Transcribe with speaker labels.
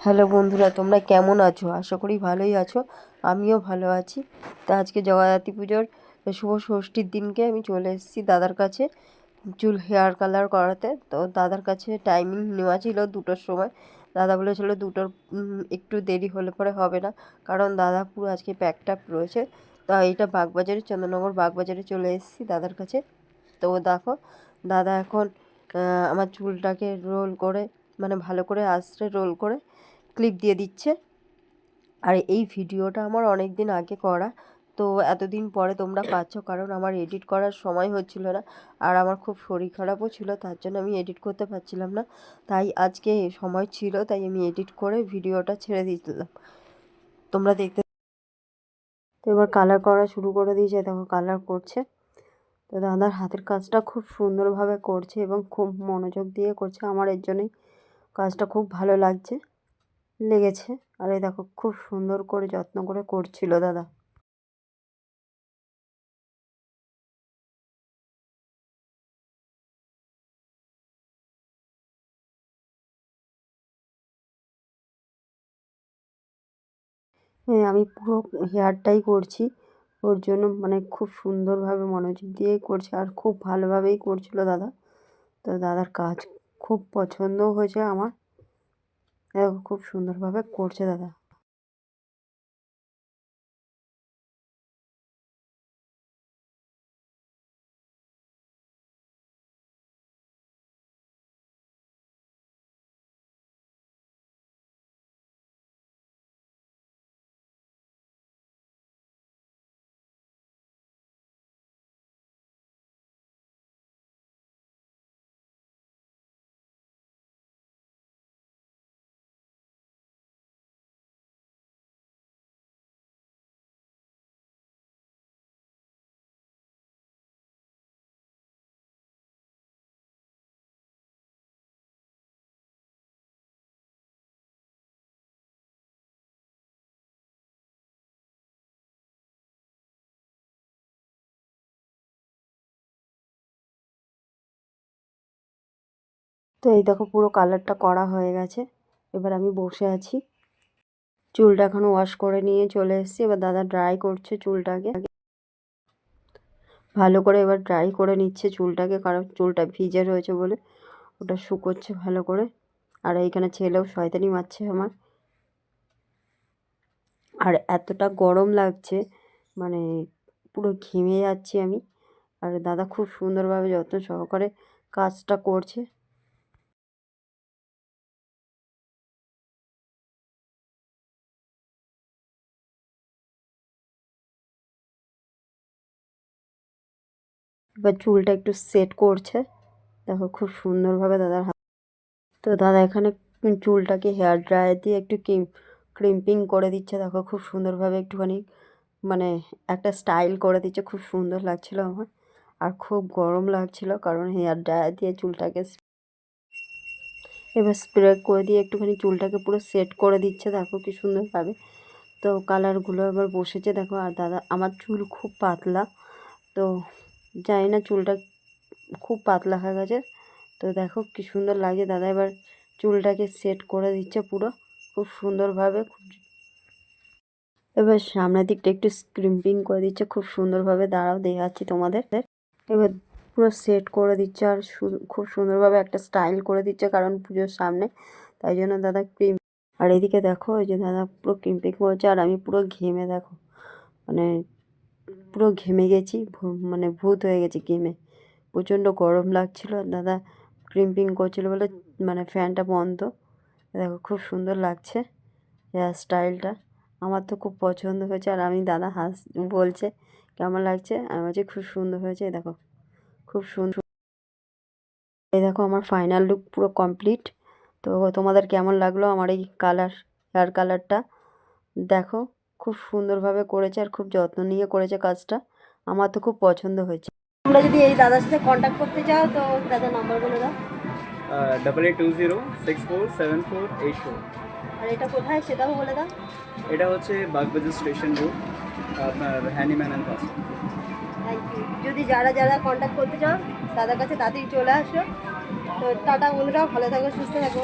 Speaker 1: Hello বন্ধুরা, তোমরা কেমন আছো? আশা করি ভালোই আছো। আমিও ভালো আছি। তা আজকে জগদ্ধাত্রী পুজোর শুভ ষষ্ঠীর দিনকে আমি চলে এসেছি দাদার কাছে চুল হেয়ার কালার করাতে। তো দাদার কাছে টাইমিং নেওয়া ছিল 2টোর সময়। দাদা বলেছিল 2টোর একটু দেরি হলে পরে হবে না, কারণ দাদা পুরো আজকে প্যাকড আপ রয়েছে। তো এটা বাগবাজারে, চন্দননগর বাগবাজারে চলে এসেছি দাদার কাছে। তো দেখো, দাদা এখন আমার চুলটাকে রোল করে, মানে ভালো করে আঁচড়ে রোল করে ক্লিপ দিয়ে দিচ্ছে। আর এই ভিডিওটা আমার অনেক দিন আগে করা, তো এতদিন পরে তোমরা পাচ্ছ, কারণ আমার এডিট করার সময় হচ্ছিল না। আর আমার খুব শরীর খারাপও ছিল, তার জন্য আমি এডিট করতে পারছিলাম না। তাই আজকে সময় ছিল, তাই আমি এডিট করে ভিডিওটা ছেড়ে দিয়েছিলাম, তোমরা দেখতে। তো এবার কালার করা শুরু করে দিয়েছে, দেখো কালার করছে। তো দাদার হাতের কাজটা খুব সুন্দরভাবে করছে এবং খুব মনোযোগ দিয়ে করছে। আমার এর জন্যই কাজটা খুব ভালো লেগেছে। আর এই দেখো, খুব সুন্দর করে যত্ন করে করছিল দাদা। হ্যাঁ, আমি পুরো হেয়ারটাই করছি ওর জন্য, মানে খুব সুন্দরভাবে মনোযোগ দিয়েই করছে আর খুব ভালোভাবেই করছিল দাদা। তো দাদার কাজ খুব পছন্দও হয়েছে আমার। দেখো, খুব সুন্দরভাবে করছে দাদা। তো এই দেখো, পুরো কালারটা করা হয়ে গেছে। এবার আমি বসে আছি, চুলটা এখনো ওয়াশ করে নিয়ে চলে এসেছি। এবার দাদা ড্রাই করছে চুলটাকে ভালো করে। এবার ড্রাই করে নিচ্ছে চুলটাকে, কারণ চুলটা ভিজে রয়েছে বলে ওটা শুকোচ্ছে ভালো করে। আর এইখানে ছেলেও শয়তানি মারছে আমার। আর এতটা গরম লাগছে, মানে পুরো ঘেমে যাচ্ছি আমি। আর দাদা খুব সুন্দরভাবে যত্ন সহকারে কাজটা করছে। এবার চুলটা একটু সেট করছে, দেখো খুব সুন্দরভাবে দাদার হাত। তো দাদা এখানে চুলটাকে হেয়ার ড্রায়ার দিয়ে একটু ক্রিম্পিং করে দিচ্ছে। দেখো খুব সুন্দরভাবে একটুখানি, মানে একটা স্টাইল করে দিচ্ছে। খুব সুন্দর লাগছিল আমার। আর খুব গরম লাগছিল, কারণ হেয়ার ড্রায়ার দিয়ে চুলটাকে এবার স্প্রে করে দিয়ে একটুখানি চুলটাকে পুরো সেট করে দিচ্ছে। দেখো কি সুন্দরভাবে। তো কালারগুলো এবার বসেছে দেখো। আর দাদা, আমার চুল খুব পাতলা, তো জানি না, চুলটা খুব পাতলা হয়ে গেছে। তো দেখো কি সুন্দর লাগছে। দাদা এবার চুলটাকে সেট করে দিচ্ছে পুরো খুব সুন্দরভাবে। এবার সামনের দিকটা একটু স্ক্রিম্পিং করে দিচ্ছে খুব সুন্দরভাবে। দাঁড়াও, দেখাচ্ছি তোমাদের। এবার পুরো সেট করে দিচ্ছে আর খুব সুন্দরভাবে একটা স্টাইল করে দিচ্ছে, কারণ পুজোর সামনে, তাই জন্য দাদা ক্রিম। আর এদিকে দেখো, এই যে দাদা পুরো ক্রিম্পিং করছে আর আমি পুরো ঘেমে, দেখো মানে পুরো ঘেমে গেছি, মানে ভূত হয়ে গেছি ঘেমে। প্রচণ্ড গরম লাগছিল। দাদা ক্রিম্পিং করছিল বলে মানে ফ্যানটা বন্ধ। দেখো খুব সুন্দর লাগছে হেয়ার স্টাইলটা। আমার তো খুব পছন্দ হয়েছে। আর আমি, দাদা বলছে কেমন লাগছে, আমি বলছি খুব সুন্দর হয়েছে। দেখো খুব সুন্দর। এই দেখো, আমার ফাইনাল লুক পুরো কমপ্লিট। তো তোমাদের কেমন লাগলো আমার এই হেয়ার কালারটা? দেখো খুব সুন্দরভাবে করেছে আর খুব যত্ন নিয়ে করেছে কাজটা। আমার তো খুব পছন্দ হয়েছে। তোমরা যদি এই দাদার সাথে কন্ট্যাক্ট করতে চাও, তো দাদার নাম্বার বলে দাও।
Speaker 2: 8820647484।
Speaker 1: আর এটা কোথায় সেটাও বলে দাও।
Speaker 2: এটা হচ্ছে বাগবাজার স্টেশন রোড, আপনার Hahnemann and pass.
Speaker 1: Thank you. যদি যারা যারা কন্ট্যাক্ট করতে চাও দাদার কাছে, তাড়াতাড়ি চলে আসো। তো টাটা বন্ধুরা, ভালো থাকো, সুস্থ থাকো।